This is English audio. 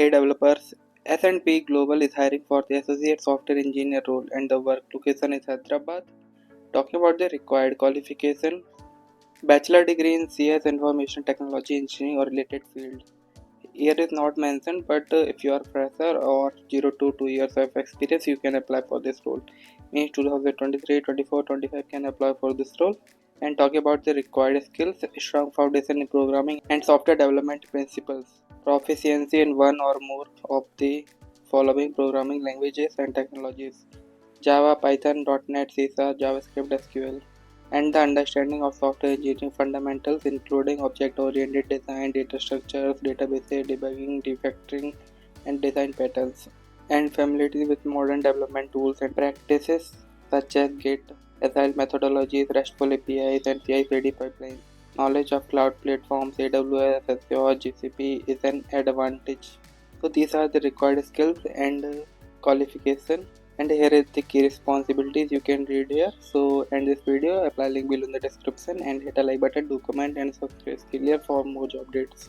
Hey developers, S&P Global is hiring for the associate software engineer role and the work location is Hyderabad. Talking about the required qualification, bachelor degree in CS information technology engineering or related field. Here is not mentioned, but if you are fresher or 0 to 2 years of experience, you can apply for this role. Means 2023, 24, 25 can apply for this role. And talking about the required skills, strong foundation in programming and software development principles, proficiency in one or more of the following programming languages and technologies: Java, Python, .NET, C#, JavaScript, SQL, and the understanding of software engineering fundamentals including object-oriented design, data structures, databases, debugging, refactoring, and design patterns, and familiarity with modern development tools and practices such as Git, Agile methodologies, RESTful APIs, and CI/CD pipelines. Knowledge of cloud platforms, AWS, Azure, GCP is an advantage. So these are the required skills and qualification, and here is the key responsibilities you can read here. So end this video, apply link below in the description, and hit a like button, do comment and subscribe Skillyer for more job updates.